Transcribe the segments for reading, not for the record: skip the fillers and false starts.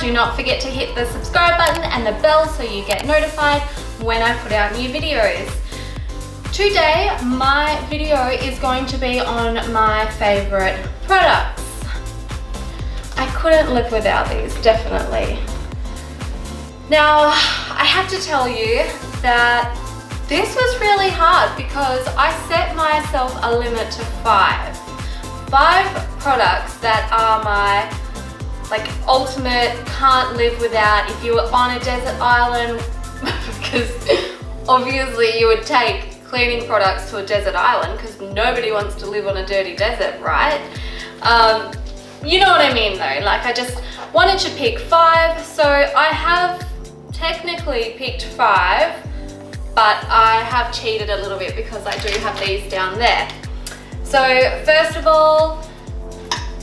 do not forget to hit the subscribe button and the bell so you get notified when I put out new videos. Today, my video is going to be on my favorite products. I couldn't live without these, definitely. Now, I have to tell you that this was really hard because I set myself a limit to five products that are my ultimate can't live without if you were on a desert island, because obviously you would take cleaning products to a desert island because nobody wants to live on a dirty desert, right? You know what I mean though, I just wanted to pick five, so I have technically picked five, but I have cheated a little bit because I do have these down there. So first of all,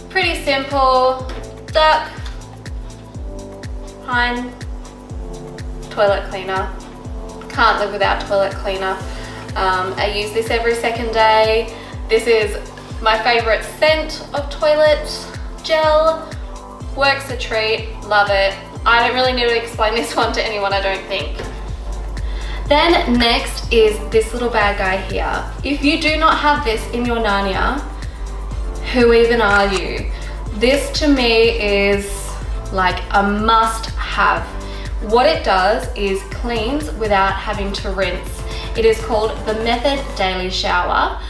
pretty simple, Duck Pine toilet cleaner. Can't live without toilet cleaner. I use this every second day. This is my favorite scent of toilet gel. Works a treat, love it. I don't really need to explain this one to anyone, I don't think. Then next is this little bad guy here. If you do not have this in your Narnia, who even are you? This to me is like a must have. What it does is cleans without having to rinse. It is called the Method Daily Shower.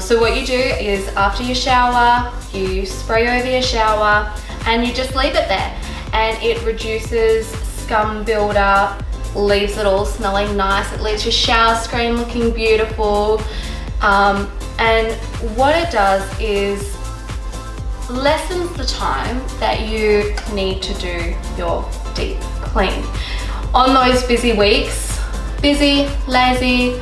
So what you do is after you shower, you spray over your shower and you just leave it there. And it reduces scum buildup, leaves it all smelling nice. It leaves your shower screen looking beautiful. And what it does is lessens the time that you need to do your deep clean. On those busy weeks, busy, lazy,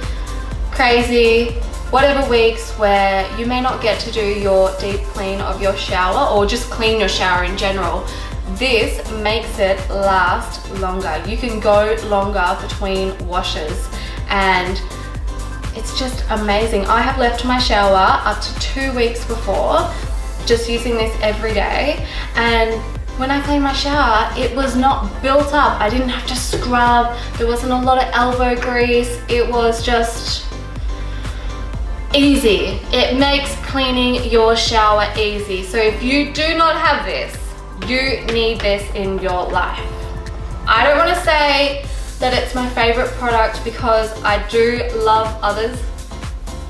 crazy, whatever weeks where you may not get to do your deep clean of your shower or just clean your shower in general, this makes it last longer. You can go longer between washes and it's just amazing. I have left my shower up to 2 weeks before, just using this every day, and when I cleaned my shower, it was not built up. I didn't have to scrub. There wasn't a lot of elbow grease. It was just easy. It makes cleaning your shower easy. So if you do not have this, you need this in your life. I don't want to say that it's my favorite product because I do love others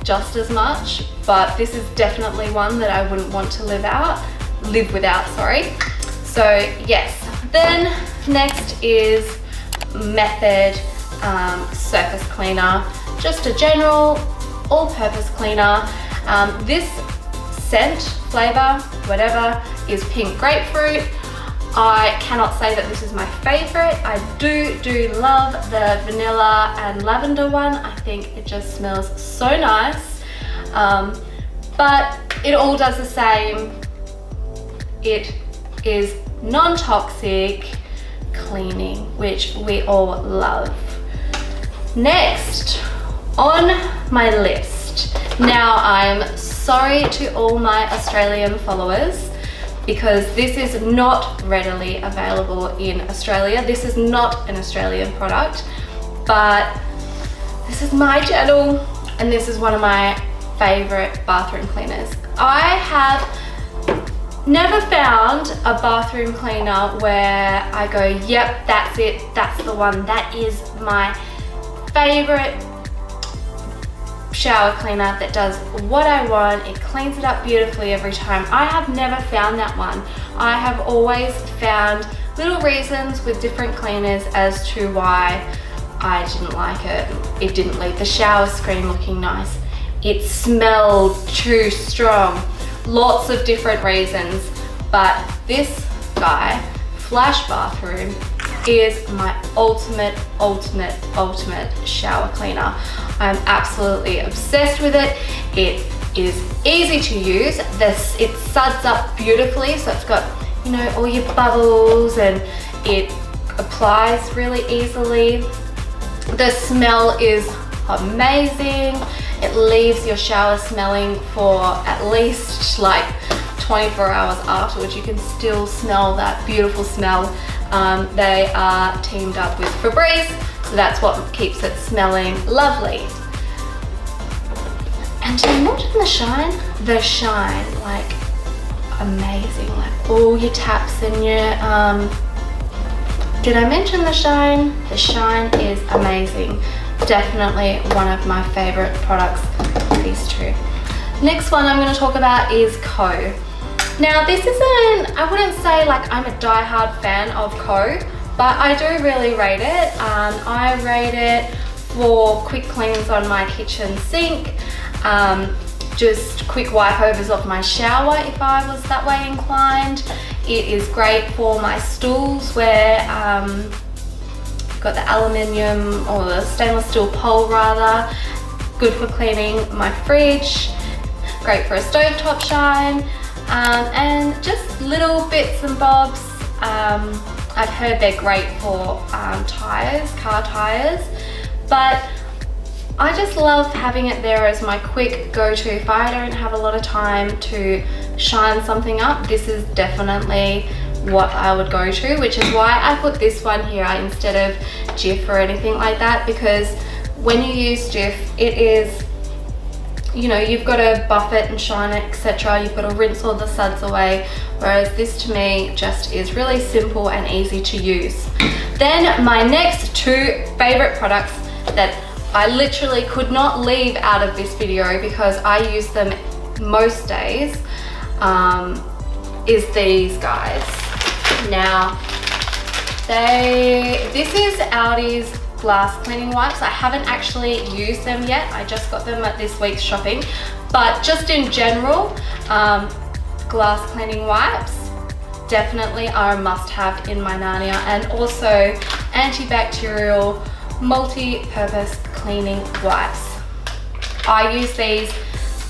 just as much, but this is definitely one that I wouldn't want to live without, sorry. So yes, then next is Method Surface Cleaner, just a general all-purpose cleaner. This scent, flavor, whatever, is pink grapefruit. I cannot say that this is my favorite. I do love the vanilla and lavender one. I think it just smells so nice. But it all does the same. It is non-toxic cleaning, which we all love. Next on my list. Now, I'm sorry to all my Australian followers because this is not readily available in Australia. This is not an Australian product, but this is my channel and this is one of my favorite bathroom cleaners. I have never found a bathroom cleaner where I go, yep, that's it, that's the one, that is my favorite shower cleaner that does what I want. It cleans it up beautifully every time. I have never found that one. I have always found little reasons with different cleaners as to why I didn't like it. It didn't leave the shower screen looking nice. It smelled too strong. Lots of different reasons, but this guy, Flash Bathroom, is my ultimate shower cleaner. I'm absolutely obsessed with it. It is easy to use. It suds up beautifully, so it's got, you know, all your bubbles and it applies really easily. The smell is amazing. It leaves your shower smelling for at least like 24 hours afterwards. You can still smell that beautiful smell. They are teamed up with Febreze, so that's what keeps it smelling lovely. And did I mention the shine? The shine, like amazing, like all your taps and your, did I mention the shine? The shine is amazing. Definitely one of my favorite products, these two. Next one I'm going to talk about is Co. Now this isn't, I wouldn't say like I'm a die-hard fan of Co, but I do really rate it. I rate it for quick cleans on my kitchen sink, just quick wipe overs of my shower if I was that way inclined. It is great for my stools where got the aluminium or the stainless steel pole rather. Good for cleaning my fridge. Great for a stovetop shine. And just little bits and bobs. I've heard they're great for tires, car tires, but I just love having it there as my quick go-to. If I don't have a lot of time to shine something up, this is definitely what I would go to, which is why I put this one here instead of Jif or anything like that, because when you use Jif, it is, you know, you've got to buff it and shine it, etc. You've got to rinse all the suds away, whereas this to me just is really simple and easy to use. Then my next two favorite products that I literally could not leave out of this video because I use them most days, is these guys. Now, this is Aldi's glass cleaning wipes. I haven't actually used them yet. I just got them at this week's shopping, but just in general, glass cleaning wipes definitely are a must-have in my Narnia, and also antibacterial multi-purpose cleaning wipes. I use these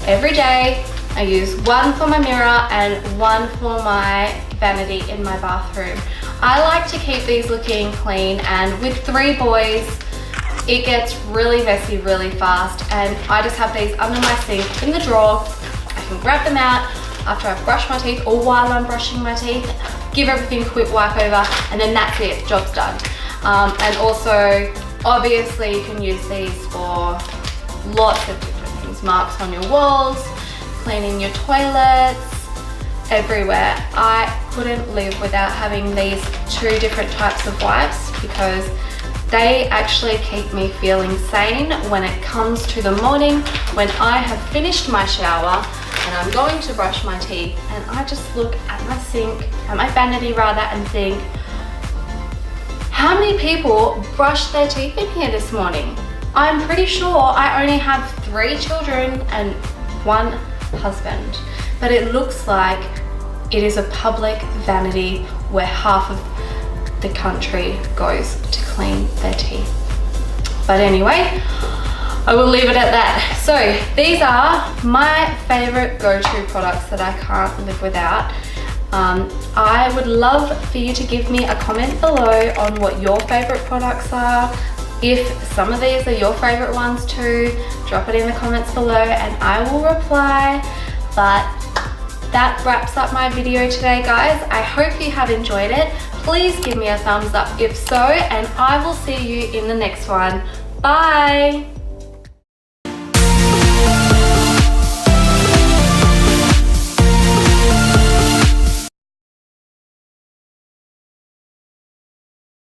every day. I use one for my mirror and one for my vanity in my bathroom. I like to keep these looking clean, and with 3 boys, it gets really messy really fast, and I just have these under my sink in the drawer. I can grab them out after I've brushed my teeth or while I'm brushing my teeth, give everything a quick wipe over, and then that's it, job's done. And also, obviously you can use these for lots of different things. Marks on your walls, cleaning your toilets, everywhere. I couldn't live without having these 2 different types of wipes because they actually keep me feeling sane when it comes to the morning when I have finished my shower and I'm going to brush my teeth, and I just look at my sink, at my vanity rather, and think, how many people brushed their teeth in here this morning? I'm pretty sure I only have 3 children and 1 husband, but it looks like it is a public vanity where half of the country goes to clean their teeth. But anyway, I will leave it at that. So these are my favorite go-to products that I can't live without. I would love for you to give me a comment below on what your favorite products are. If some of these are your favorite ones too, drop it in the comments below and I will reply. But that wraps up my video today, guys. I hope you have enjoyed it. Please give me a thumbs up if so, and I will see you in the next one. Bye!